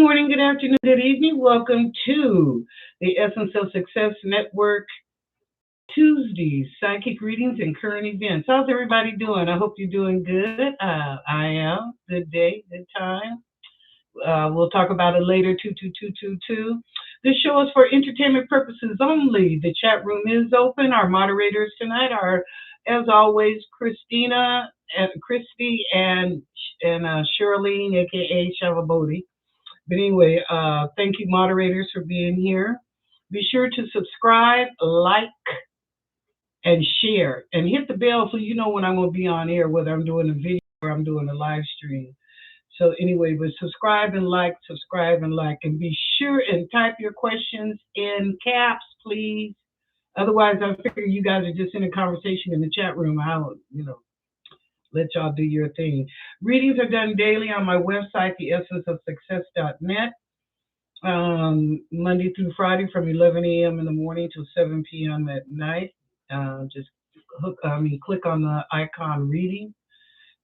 morning, good afternoon, good evening. Welcome to the Essence of Success Network Tuesdays, psychic readings and current events. How's everybody doing? I hope you're doing good. I am. Good day, good time. We'll talk about it later. 22222. This show is for entertainment purposes only. The chat room is open. Our moderators tonight are, as always, Christina and Christy and Shirlene, aka Shavabodi. But anyway, thank you, moderators, for being here. Be sure to subscribe, like, and share, and hit the bell so you know when I'm going to be on air, whether I'm doing a video or I'm doing a live stream. So anyway, but subscribe and like, and be sure and type your questions in caps, please. Otherwise, I figure you guys are just in a conversation in the chat room. I'll let y'all do your thing. Readings are done daily on my website, theessenceofsuccess.net, Monday through Friday from 11 a.m. in the morning to 7 p.m. at night. Just click on the icon reading,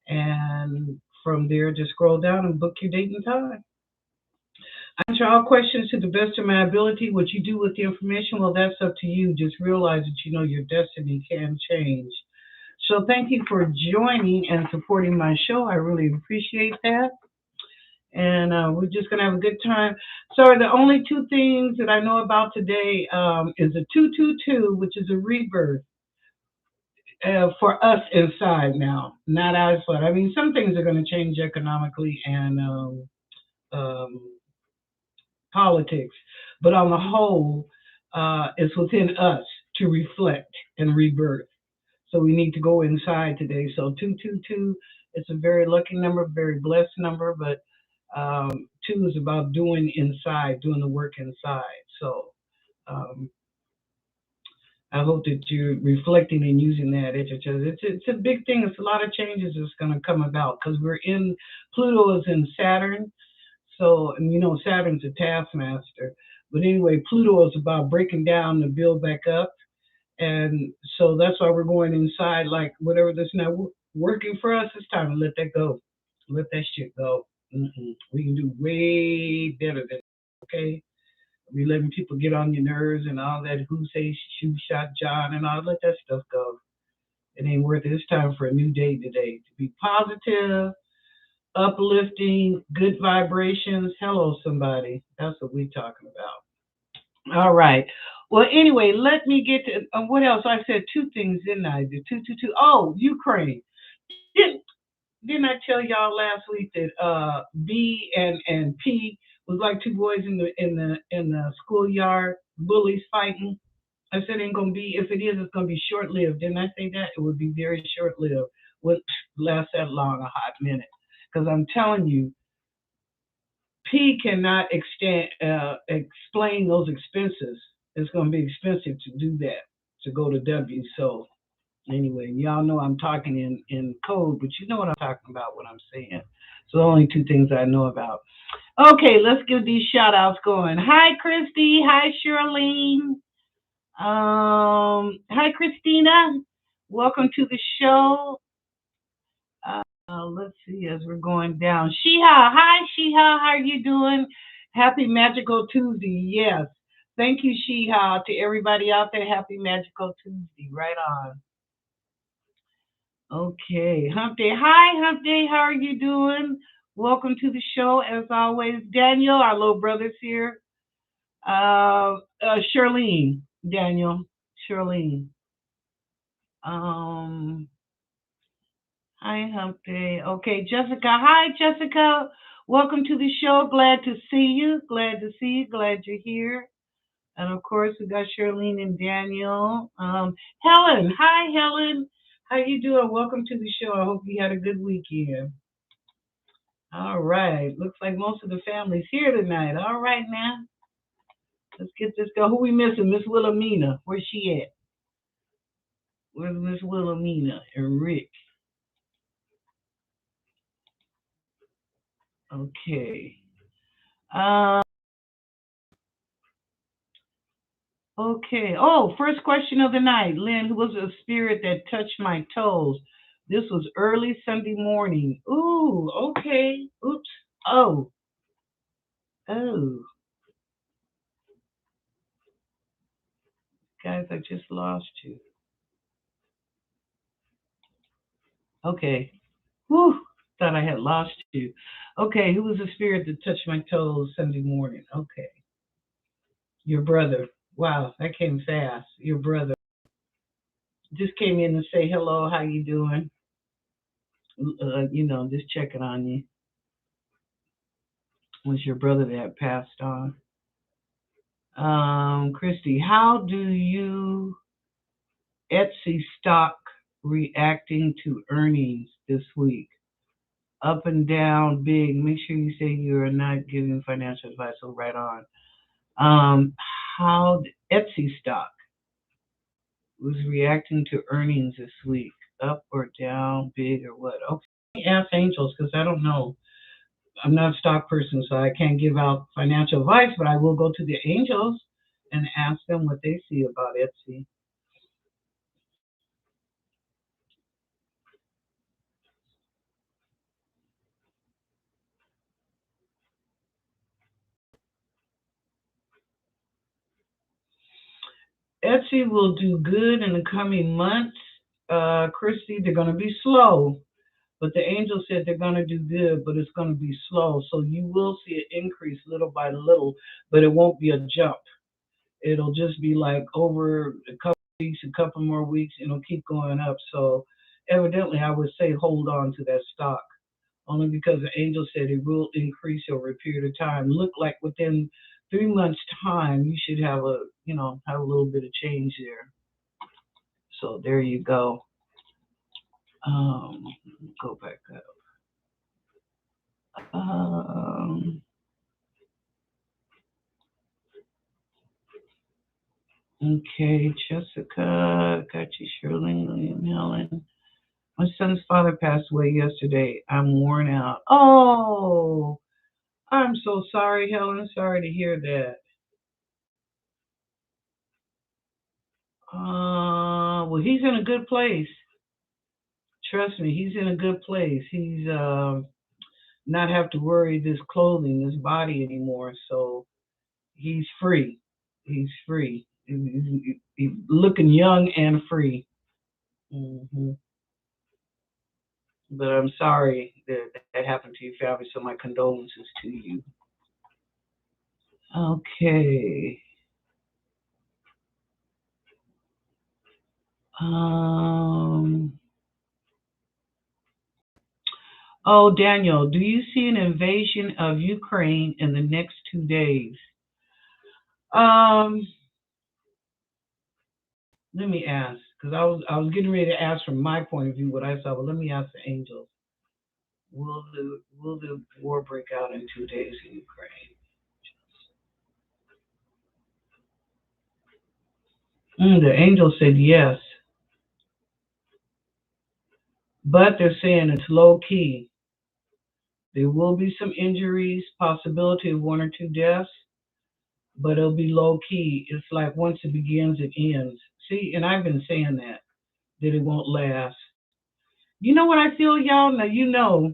and from there, just scroll down and book your date and time. Answer all questions to the best of my ability. What you do with the information, well, that's up to you. Just realize that your destiny can change. So thank you for joining and supporting my show. I really appreciate that. And we're just going to have a good time. Sorry, the only two things that I know about today is a 222, which is a rebirth for us inside now, not outside. I mean, some things are going to change economically and politics, but on the whole, it's within us to reflect and rebirth. So we need to go inside today. So 222, it's a very lucky number, very blessed number, but 2 is about doing the work inside. So I hope that you're reflecting and using that. It's a big thing. It's a lot of changes that's going to come about because Pluto is in Saturn. So, and Saturn's a taskmaster. But anyway, Pluto is about breaking down to build back up. And so that's why we're going inside, like whatever that's not working for us, it's time to let that go. Let that shit go. We can do way better than that, okay? We letting people get on your nerves and all that, who say shoe shot John and all, let that stuff go. It ain't worth it. It's time for a new day today. To be positive, uplifting, good vibrations. Hello, somebody. That's what we're talking about. All right. Well, anyway, let me get to what else. I said 2 things, didn't I? The 222. Oh, Ukraine. Didn't I tell y'all last week that B and P was like 2 boys in the schoolyard, bullies fighting? I said it ain't gonna be. If it is, it's gonna be short lived. Didn't I say that? It would be very short lived. Wouldn't last that long, a hot minute. Because I'm telling you, P cannot explain those expenses. It's going to be expensive to do that, to go to W. So anyway, y'all know I'm talking in code, but you know what I'm talking about, what I'm saying. So only 2 things I know about. Okay, let's get these shout outs going. Hi, Christy. Hi, Shirlene. Hi, Christina. Welcome to the show. Let's see as we're going down. Shiha, hi Shiha, how are you doing? Happy Magical Tuesday. Yes. Thank you, Shiha. To everybody out there, happy Magical Tuesday. Right on. Okay. Hump Day. Hi, Hump Day. How are you doing? Welcome to the show, as always. Daniel, our little brother's here. Shirlene. Daniel. Shirlene. Hi, Hump Day. Okay, Jessica. Hi, Jessica. Welcome to the show. Glad to see you. Glad to see you. Glad you're here. And of course, we got Shirlene and Daniel. Helen. Hi, Helen. How you doing? Welcome to the show. I hope you had a good weekend. All right. Looks like most of the family's here tonight. All right, now. Let's get this girl. Who we missing? Miss Wilhelmina. Where's she at? Where's Miss Wilhelmina and Rick? Okay. Okay. Oh, first question of the night. Lynn, who was a spirit that touched my toes? This was early Sunday morning. Ooh, okay. Oops. Oh. Oh, guys, I just lost you. Okay. Whew. Thought I had lost you. Okay, who was the spirit that touched my toes Sunday morning? Okay. Your brother. Wow, that came fast. Your brother just came in to say hello. How you doing? Just checking on you. Was your brother that passed on? Christy, how do you Etsy stock reacting to earnings this week? Up and down, big. Make sure you say you are not giving financial advice. So right on. Um, how Etsy stock was reacting to earnings this week? Up or down, big or what? Okay, let me ask Angels because I don't know. I'm not a stock person, so I can't give out financial advice, but I will go to the Angels and ask them what they see about Etsy. Etsy will do good in the coming months. Christy, they're going to be slow, but the angel said they're going to do good, but it's going to be slow. So you will see an increase little by little, but it won't be a jump. It'll just be like over a couple weeks, a couple more weeks, and it'll keep going up. So evidently, I would say hold on to that stock only because the angel said it will increase over a period of time. Look like within 3 months' time, you should have have a little bit of change there. So there you go. Um, go back up. Okay, Jessica, got you, Shirley, William, Helen. My son's father passed away yesterday. I'm worn out. Oh, I'm so sorry, Helen. Sorry to hear that. Well, he's in a good place. Trust me, he's in a good place. He's not have to worry this clothing, this body anymore. So he's free. He's free. He's looking young and free. hmm But I'm sorry that happened to your family. So my condolences to you. Okay. Um. Oh, Daniel, do you see an invasion of Ukraine in the next 2 days? Um. Let me ask, because I was getting ready to ask from my point of view what I saw, but let me ask the angels. Will the war break out in 2 days in Ukraine? The angel said yes, but they're saying it's low key. There will be some injuries, possibility of one or two deaths, but it'll be low key. It's like once it begins, it ends. See, and I've been saying that it won't last. You know what I feel, y'all? Now you know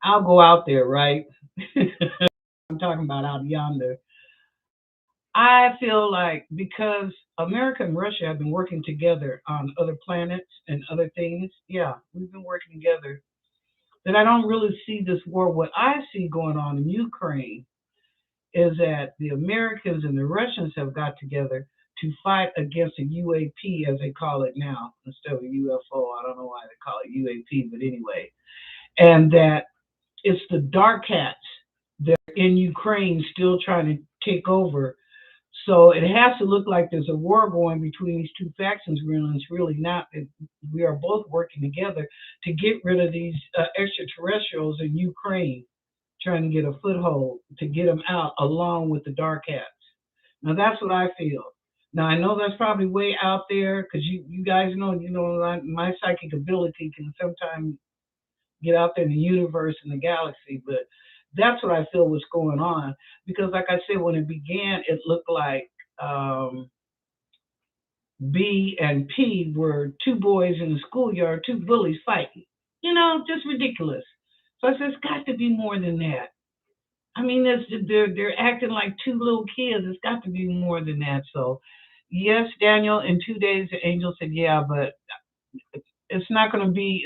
I'll go out there, right? I'm talking about out yonder. I feel like because America and Russia have been working together on other planets and other things, yeah, we've been working together. That I don't really see this war. What I see going on in Ukraine is that the Americans and the Russians have got together to fight against a UAP, as they call it now, instead of a UFO. I don't know why they call it UAP, but anyway. And that it's the dark hats that are in Ukraine still trying to take over. So it has to look like there's a war going between these two factions, really. It's really not. We are both working together to get rid of these extraterrestrials in Ukraine, trying to get a foothold to get them out along with the dark hats. Now that's what I feel. Now I know that's probably way out there because you guys know my psychic ability can sometimes get out there in the universe and the galaxy, but that's what I feel was going on. Because like I said, when it began, it looked like um, B and P were two boys in the schoolyard, two bullies fighting. Just ridiculous. So I said, it's got to be more than that. I mean, they're acting like two little kids. It's got to be more than that. So, yes, Daniel. In 2 days, the angel said, "Yeah, but it's not going to be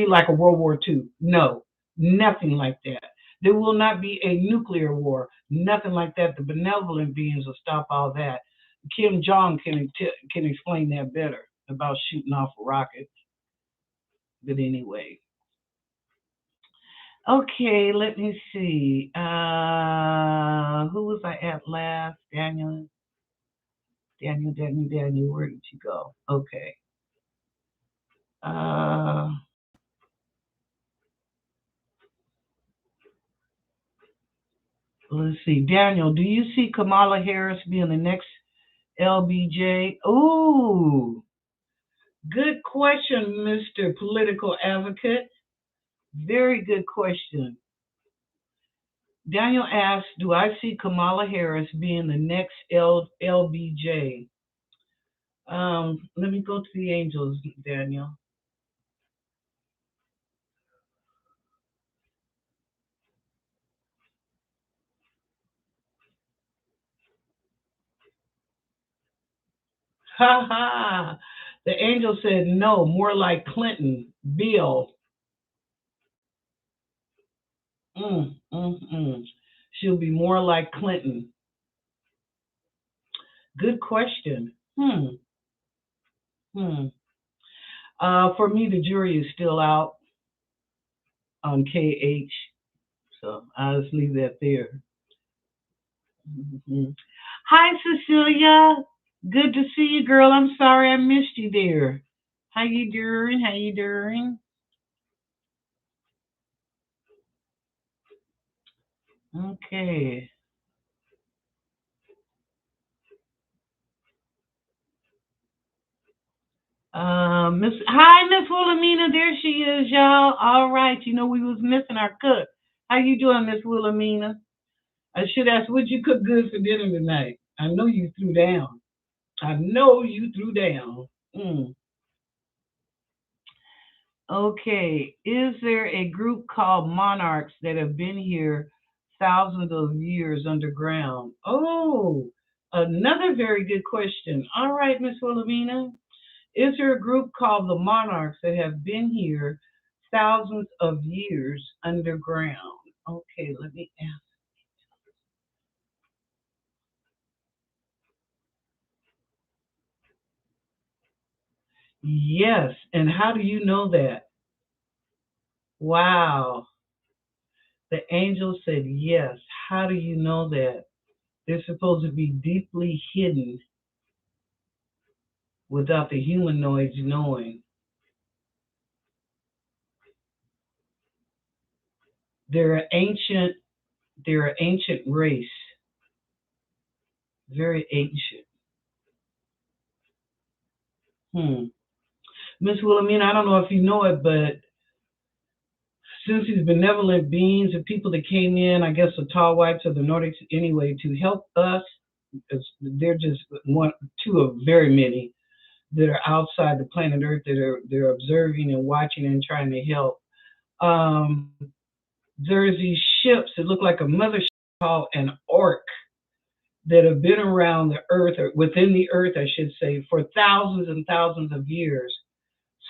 like a World War II. No, nothing like that. There will not be a nuclear war. Nothing like that. The benevolent beings will stop all that. Kim Jong can explain that better about shooting off a rocket. But anyway, okay. Let me see. Who was I at last? Daniel. Daniel. Daniel. Daniel. Where did you go? Okay. Uh, let's see. Daniel, do you see Kamala Harris being the next LBJ? Ooh, good question, Mr. Political Advocate. Very good question. Daniel asks, do I see Kamala Harris being the next LBJ? Let me go to the angels, Daniel. Ha ha. The angel said no, more like Clinton. Bill. Mm. She'll be more like Clinton. Good question. Hmm. For me, the jury is still out on KH, so I'll just leave that there. Mhm. Hi, Cecilia. Good to see you, girl. I'm sorry I missed you there. How you doing? How you doing? Okay. Miss Wilhelmina. There she is, y'all. All right. You know we was missing our cook. How you doing, Miss Wilhelmina? I should ask, what you cook good for dinner tonight? I know you threw down. I know you threw down. Mm. Okay. Is there a group called monarchs that have been here thousands of years underground? Oh, another very good question. All right, Miss Wilhelmina. Is there a group called the monarchs that have been here thousands of years underground? Okay, let me ask. Yes. And how do you know that? Wow. The angel said yes. How do you know that? They're supposed to be deeply hidden without the humanoids knowing. They're an ancient, they're an ancient race, very ancient. Hmm. Miss Wilhelmina, I don't know if you know it, but since these benevolent beings and people that came in, I guess the tall whites or the Nordics anyway, to help us, they're just one, two of very many that are outside the planet Earth that are they're observing and watching and trying to help. Um, there's these ships that look like a mothership called an orc that have been around the earth or within the earth, I should say, for thousands and thousands of years.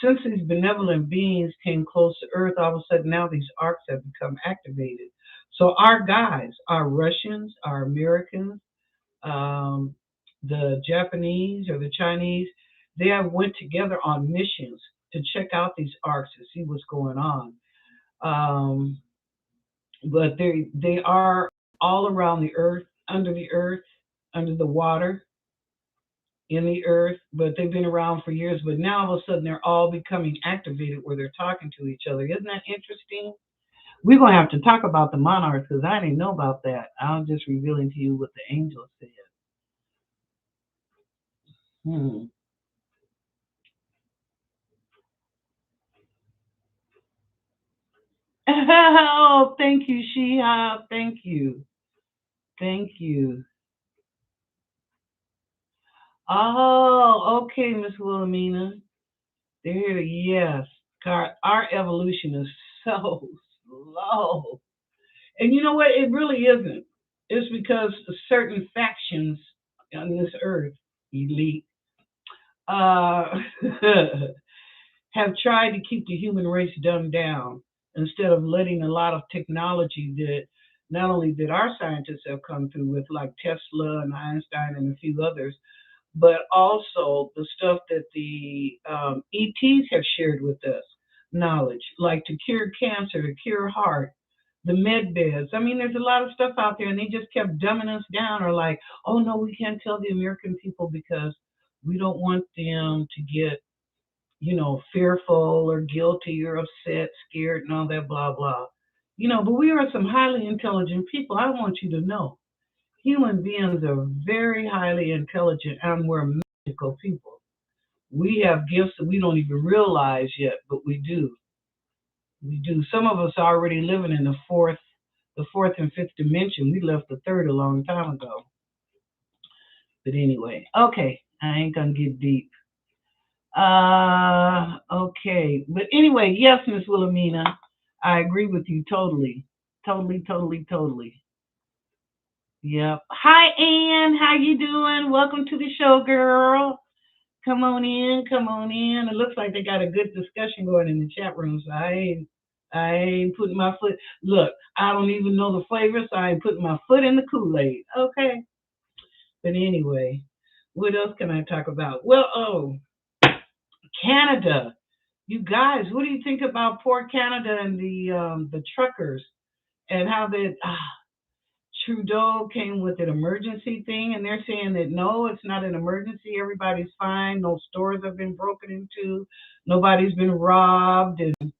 Since these benevolent beings came close to earth, all of a sudden now these arcs have become activated. So our guys, our Russians, our Americans, um, the Japanese or the Chinese, they have went together on missions to check out these arcs to see what's going on. Um, but they are all around the earth, under the water, in the earth. But they've been around for years. But now all of a sudden they're all becoming activated where they're talking to each other. Isn't that interesting? We're gonna have to talk about the monarchs because I didn't know about that. I'm just revealing to you what the angel said. Hmm. Oh, thank you, Shihab. Thank you. Thank you. Oh, okay, Miss Wilhelmina. There, yes. Our evolution is so slow. And you know what? It really isn't. It's because certain factions on this earth, elite, uh, have tried to keep the human race dumbed down instead of letting a lot of technology that not only did our scientists have come through with, like Tesla and Einstein and a few others, but also the stuff that the ETs have shared with us, knowledge, like to cure cancer, to cure heart, the med beds. I mean, there's a lot of stuff out there, and they just kept dumbing us down, or like, oh no, we can't tell the American people because we don't want them to get, fearful or guilty or upset, scared, and all that blah blah. But we are some highly intelligent people. I want you to know human beings are very highly intelligent and we're magical people. We have gifts that we don't even realize yet, but we do. We do. Some of us are already living in the fourth and fifth dimension. We left the third a long time ago. But anyway, okay, I ain't gonna get deep. Okay. But anyway, yes, Miss Wilhelmina, I agree with you totally. Totally, totally, totally. Yep. Hi, Ann. How you doing? Welcome to the show, girl. Come on in. Come on in. It looks like they got a good discussion going in the chat room, so I ain't putting my foot. Look, I don't even know the flavor, so I ain't putting my foot in the Kool-Aid. Okay. But anyway, what else can I talk about? Well, Canada. You guys, what do you think about poor Canada and the truckers and how that Trudeau came with an emergency thing, and they're saying that no, it's not an emergency. Everybody's fine. No stores have been broken into. Nobody's been robbed, and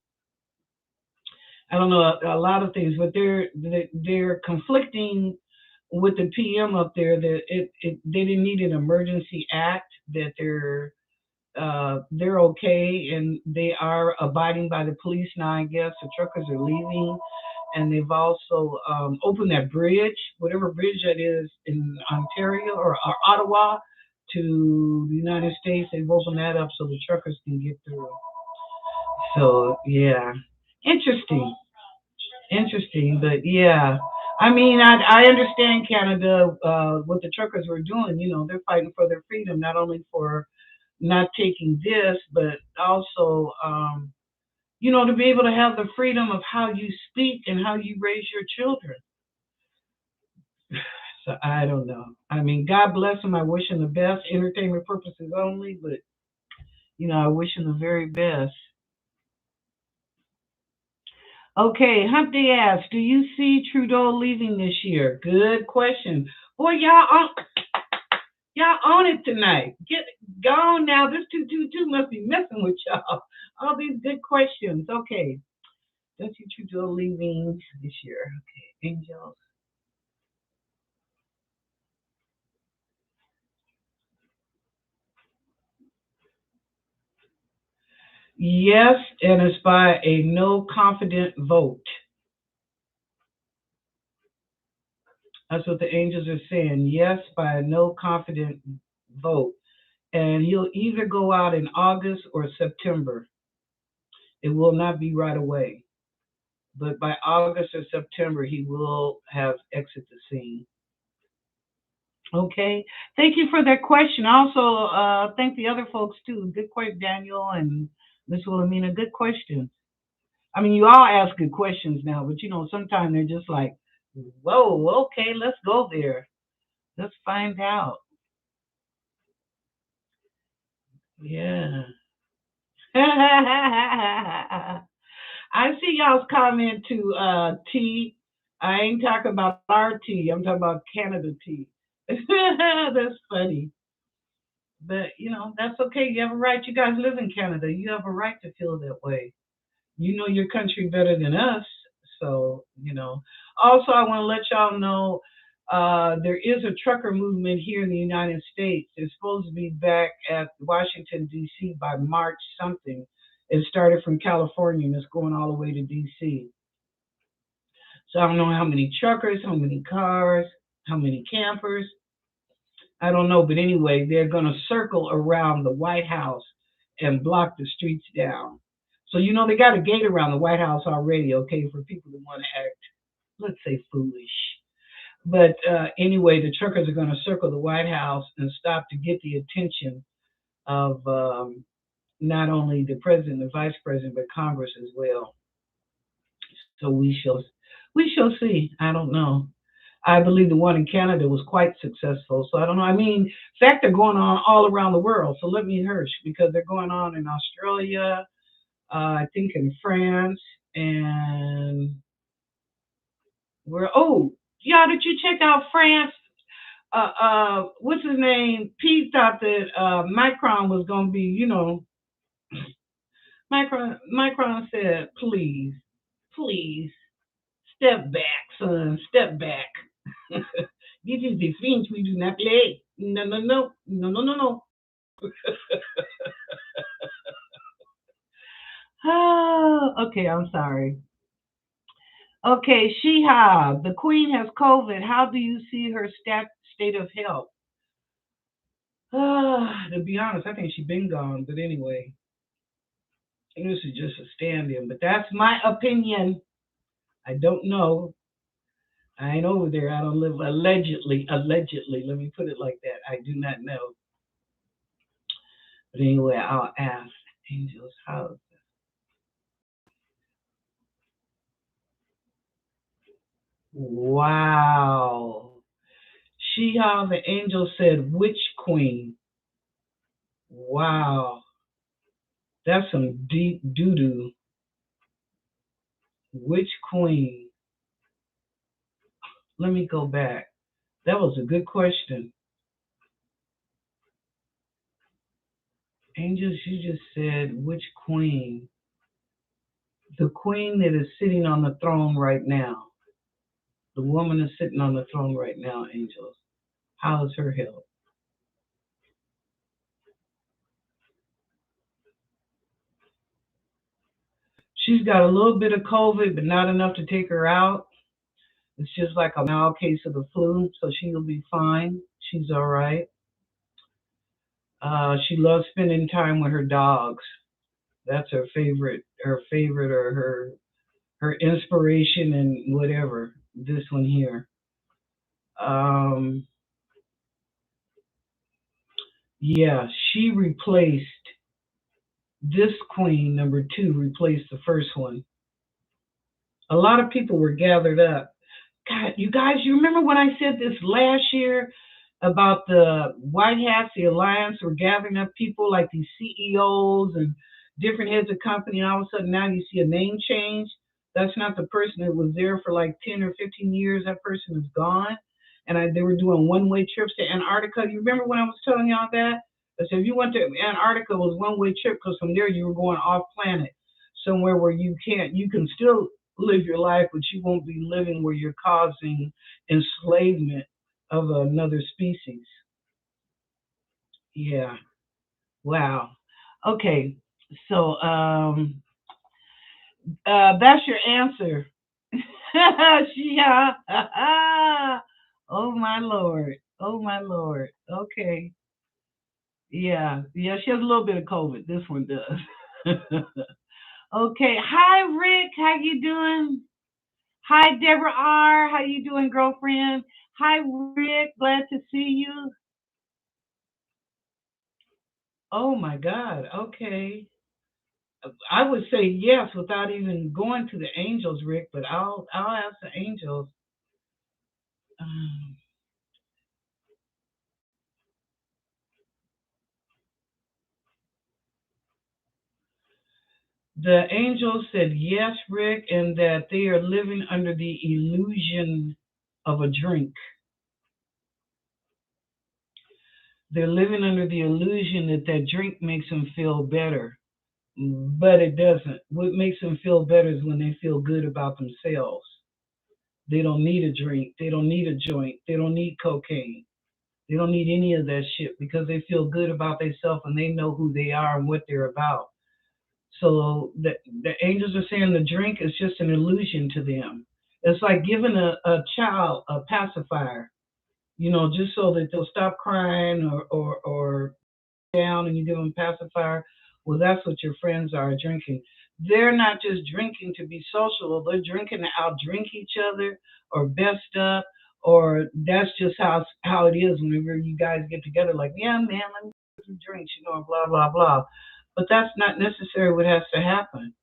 I don't know a lot of things, but they're conflicting with the PM up there that they didn't need an emergency act, that they're okay and they are abiding by the police now. I guess the truckers are leaving, and they've also opened that bridge, whatever bridge that is in Ontario or Ottawa to the United States. They've opened that up so the truckers can get through. So yeah, interesting, interesting, but yeah. I mean, I understand Canada, what the truckers were doing. They're fighting for their freedom, not only for not taking this, but also, to be able to have the freedom of how you speak and how you raise your children. So I don't know. I mean, God bless them. I wish them the best. Entertainment purposes only, but I wish them the very best. Okay, Humpty asks, do you see Trudeau leaving this year? Good question. Boy, y'all on it tonight. Get gone now. This 222 must be messing with y'all. All these good questions. Okay. Does you Trudeau leaving this year? Okay, Angels. Yes, and it's by a no confident vote. That's what the Angels are saying. Yes, by a no confident vote. And he'll either go out in August or September. It will not be right away. But by August or September, he will have exit the scene. Okay. Thank you for that question. Also, thank the other folks too. Good question, Daniel and Miss Wilhelmina. Good question. I mean, you all ask good questions now, but sometimes they're just like, whoa, okay, let's go there. Let's find out. Yeah. I see y'all's comment to tea. I ain't talking about our tea. I'm talking about Canada tea. That's funny. But that's okay. You have a right. You guys live in Canada. You have a right to feel that way. You know your country better than us. So. Also, I want to let y'all know there is a trucker movement here in the United States. It's supposed to be back at Washington, D.C. by March something. It started from California and it's going all the way to D.C. So I don't know how many truckers, how many cars, how many campers. I don't know. But anyway, they're going to circle around the White House and block the streets down. So, they got a gate around the White House already, okay, for people who want to act. let's say foolish. But anyway, the truckers are going to circle the White House and stop to get the attention of not only the president, the vice president, but Congress as well. So we shall see. I don't know. I believe the one in Canada was quite successful. So I don't know. I mean, in fact, they're going on all around the world. So let me hush because they're going on in Australia, I think in France, and where? Oh, yeah. Did you check out France? What's his name? Pete thought that Macron was going to be, Macron said, please, please, step back, son, step back. This is the French we do not play. No, no, no, no, no, no, no. Oh, okay, I'm sorry. Okay, Shihab, the Queen has COVID. How do you see her state of health? To be honest, I think she's been gone. But anyway, this is just a stand-in. But that's my opinion. I don't know. I ain't over there. I don't live allegedly. Allegedly, let me put it like that. I do not know. But anyway, I'll ask Angel's house. Wow. She how the angel said, which queen? Wow. That's some deep doo doo. Which queen? Let me go back. That was a good question. Angel, she just said, which queen? The queen that is sitting on the throne right now. The woman is sitting on the throne right now, angels. How is her health? She's got a little bit of COVID, but not enough to take her out. It's just like a mild case of the flu, so she'll be fine. She's all right. She loves spending time with her dogs. That's her favorite, or her inspiration and whatever. This one here. Um, yeah, she replaced this queen, number two, replaced the first one. A lot of people were gathered up. God, you guys, you remember when I said this last year about the White Hats, the Alliance were gathering up people like these CEOs and different heads of company, and all of a sudden now you see a name change. That's not the person that was there for like 10 or 15 years. That person is gone. They were doing one-way trips to Antarctica. You remember when I was telling y'all that? I said if you went to Antarctica, it was one-way trip because from there you were going off planet somewhere where you can still live your life, but you won't be living where you're causing enslavement of another species. Yeah. Wow. Okay. So that's your answer. Yeah. Oh my lord. Oh my lord. Okay. Yeah. Yeah. She has a little bit of COVID. This one does. Okay. Hi, Rick. How you doing? Hi, Deborah R. How you doing, girlfriend? Hi, Rick. Glad to see you. Oh my God. Okay. I would say yes without even going to the angels, Rick. But I'll ask the angels. Um, the angels said yes, Rick, and that they are living under the illusion of a drink. They're living under the illusion that that drink makes them feel better, but it doesn't. What makes them feel better is when they feel good about themselves. They don't need a drink. They don't need a joint. They don't need cocaine. They don't need any of that shit because they feel good about themselves and they know who they are and what they're about. So the angels are saying the drink is just an illusion to them. It's like giving a child a pacifier, just so that they'll stop crying or down and you give them a pacifier. Well, that's what your friends are drinking. They're not just drinking to be social, they're drinking to outdrink each other or best up, or that's just how it is whenever you guys get together, like, yeah, man, let me get some drinks, blah, blah, blah. But that's not necessarily what has to happen.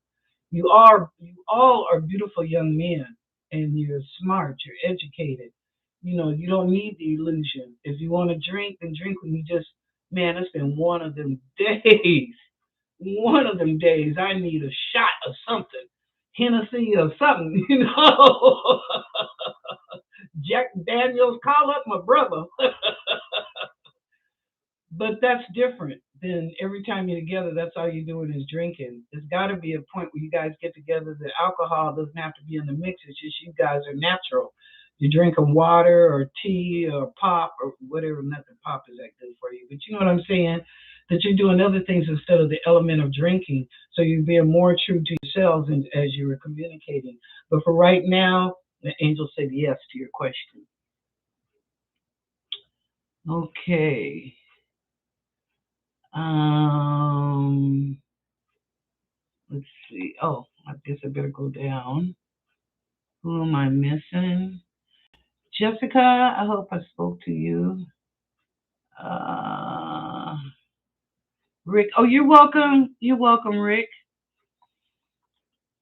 You all are beautiful young men, and you're smart, you're educated. You don't need the illusion. If you want to drink, then drink when you just, man, it's been one of them days. One of them days I need a shot of something. Hennessy or something. Jack Daniels, call up my brother. But that's different than every time you're together, that's all you're doing is drinking. There's got to be a point where you guys get together that alcohol doesn't have to be in the mix. It's just you guys are natural. You're drinking water or tea or pop or whatever. Nothing pop is that good for you, but you know what I'm saying? That you're doing other things instead of the element of drinking. So you're being more true to yourselves and, as you were communicating. But for right now, the angel said yes to your question. Okay. Um, let's see. Oh, I guess I better go down. Who am I missing? Jessica, I hope I spoke to you. Uh, Rick. Oh, you're welcome. You're welcome, Rick.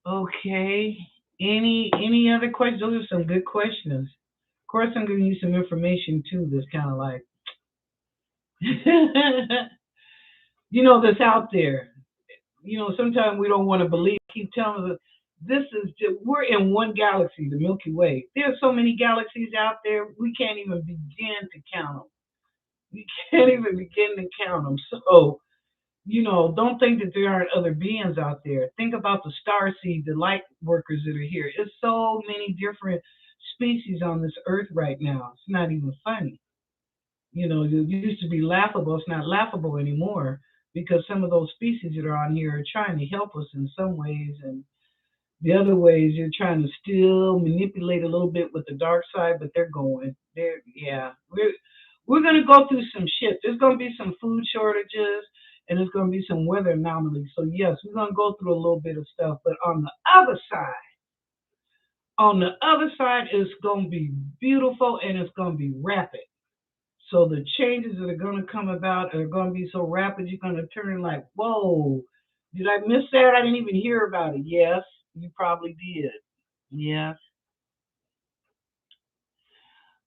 Okay. Any other questions? Those are some good questions. Of course, I'm giving you some information too. That's kind of like, that's out there. Sometimes we don't want to believe. Keep telling us this is just, we're in one galaxy, the Milky Way. There's so many galaxies out there, we can't even begin to count them. We can't even begin to count them. So, don't think that there aren't other beings out there. Think about the star seed, the light workers that are here. It's so many different species on this earth right now. It's not even funny. It used to be laughable. It's not laughable anymore because some of those species that are on here are trying to help us in some ways, and the other ways you're trying to still manipulate a little bit with the dark side, but they're going. Yeah. We're gonna go through some shit. There's gonna be some food shortages and there's gonna be some weather anomalies. So yes, we're gonna go through a little bit of stuff, but on the other side, it's gonna be beautiful and it's gonna be rapid. So the changes that are gonna come about are gonna be so rapid you're gonna turn like, whoa, did I miss that? I didn't even hear about it. Yes, you probably did. Yes.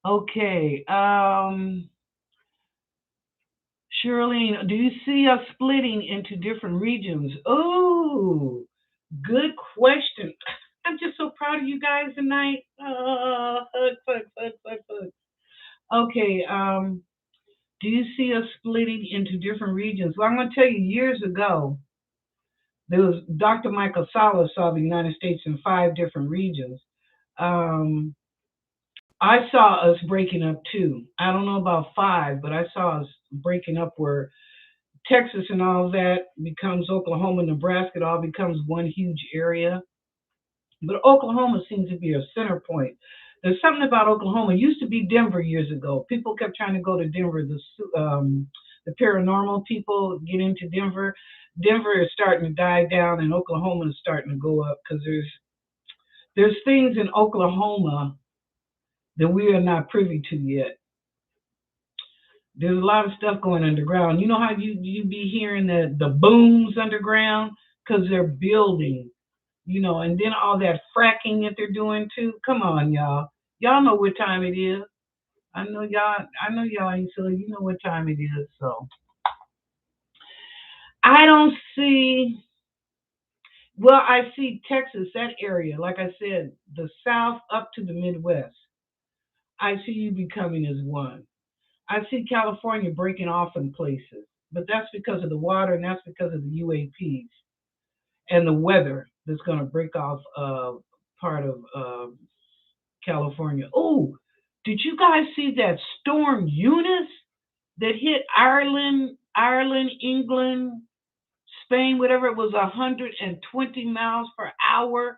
Okay. Shirlene, do you see us splitting into different regions? Oh, good question. I'm just so proud of you guys tonight. Hugs, hugs, hugs, hugs, hugs. Okay. Do you see us splitting into different regions? Well, I'm going to tell you, years ago, there was Dr. Michael Sala saw the United States in 5 different regions. Um, I saw us breaking up too. I don't know about 5, but I saw us breaking up where Texas and all that becomes Oklahoma, Nebraska. It all becomes one huge area. But Oklahoma seems to be a center point. There's something about Oklahoma. It used to be Denver years ago. People kept trying to go to Denver. The paranormal people get into Denver. Denver is starting to die down, and Oklahoma is starting to go up because there's things in Oklahoma that we are not privy to yet. There's a lot of stuff going underground. You know how you be hearing the booms underground because they're building, and then all that fracking that they're doing too. Come on, y'all. Y'all know what time it is. I know y'all ain't silly. You know what time it is. So I don't see. Well, I see Texas, that area. Like I said, the South up to the Midwest. I see you becoming as one. I see California breaking off in places, but that's because of the water and that's because of the UAPs and the weather that's going to break off part of California. Oh, did you guys see that storm Eunice that hit Ireland, England, Spain, whatever? It was 120 miles per hour.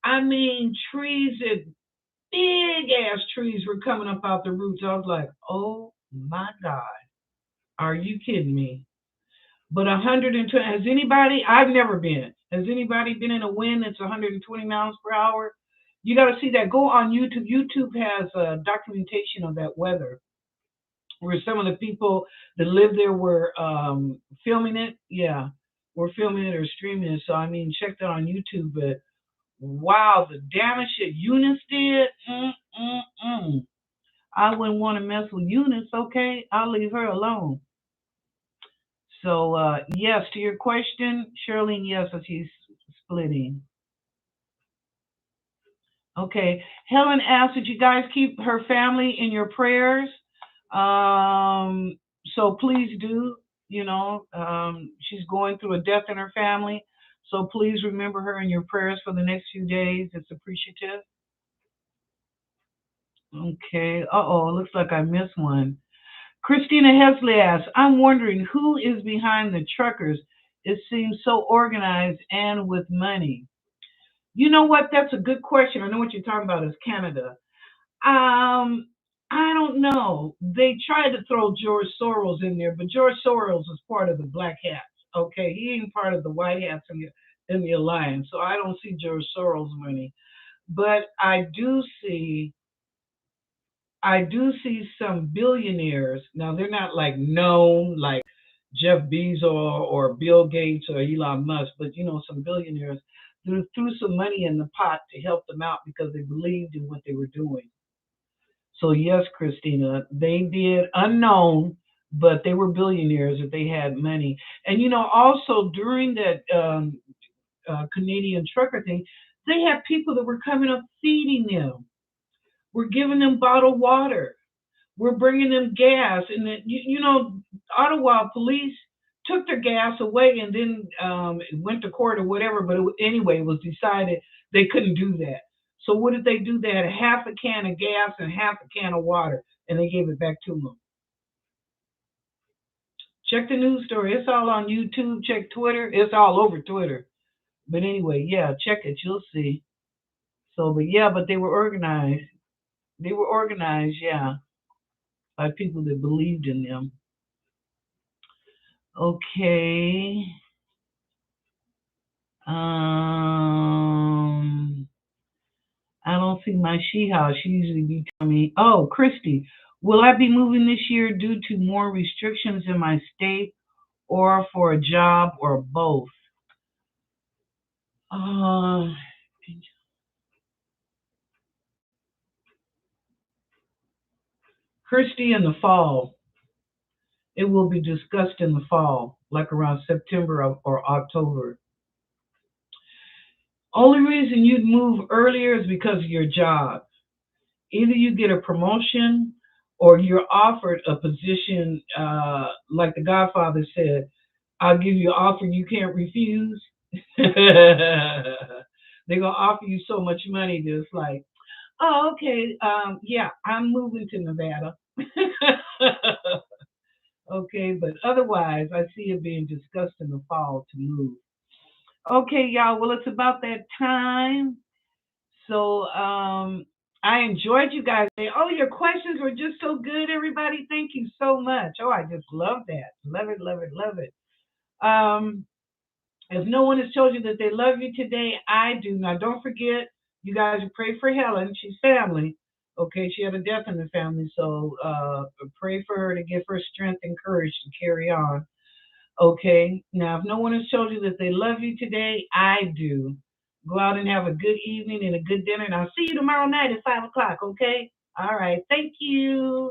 I mean, trees that big ass trees were coming up out the roots. I was like, oh my God, are you kidding me? But 120, has anybody, I've never been. Has anybody been in a wind that's 120 miles per hour? You got to see that. Go on YouTube. YouTube has a documentation of that weather where some of the people that live there were filming it. Yeah, we're filming it or streaming it. So, I mean, check that on YouTube. But wow, the damage that Eunice did. I wouldn't want to mess with Eunice. Okay, I'll leave her alone. So, yes, to your question, Shirley, yes, she's splitting. Okay. Helen asked, that you guys keep her family in your prayers? So please do. She's going through a death in her family. So please remember her in your prayers for the next few days. It's appreciative. Okay. Uh-oh, looks like I missed one. Christina Hesley asks, I'm wondering who is behind the truckers. It seems so organized and with money. You know what? That's a good question. I know what you're talking about is Canada. Um, I don't know. They tried to throw George Soros in there, but George Soros is part of the Black Hats. Okay, he ain't part of the White Hats in the alliance. So I don't see George Soros money, but I do see some billionaires. Now they're not like known like Jeff Bezos or Bill Gates or Elon Musk, but some billionaires who threw some money in the pot to help them out because they believed in what they were doing. So yes, Christina, they did unknown, but they were billionaires if they had money. And also during that Canadian trucker thing, they had people that were coming up feeding them. We're giving them bottled water. We're bringing them gas, and then Ottawa police took their gas away, and then it went to court or whatever. But anyway, it was decided they couldn't do that. So what did they do? They had a half a can of gas and half a can of water, and they gave it back to them. Check the news story. It's all on YouTube. Check Twitter. It's all over Twitter. But anyway, yeah, check it. You'll see. So, but yeah, but they were organized. They were organized, yeah, by people that believed in them. Okay. Um, I don't see my she house. She usually be telling me, "Oh, Christy, will I be moving this year due to more restrictions in my state, or for a job, or both?" Uh, Christy, in the fall. It will be discussed in the fall, like around September or October. Only reason you'd move earlier is because of your job. Either you get a promotion or you're offered a position, like the Godfather said, I'll give you an offer you can't refuse. They're going to offer you so much money that it's like, oh, okay, yeah, I'm moving to Nevada. Okay, but otherwise, I see it being discussed in the fall to move. Okay, y'all, well, it's about that time. So I enjoyed you guys. Oh, your questions were just so good, everybody. Thank you so much. Oh, I just love that. Love it, love it, love it. Um, if no one has told you that they love you today, I do. Now, don't forget, you guys pray for Helen. She's family. Okay, she had a death in the family, so pray for her to give her strength and courage to carry on. Okay. Now, if no one has told you that they love you today, I do. Go out and have a good evening and a good dinner, and I'll see you tomorrow night at 5 o'clock. Okay. All right. Thank you.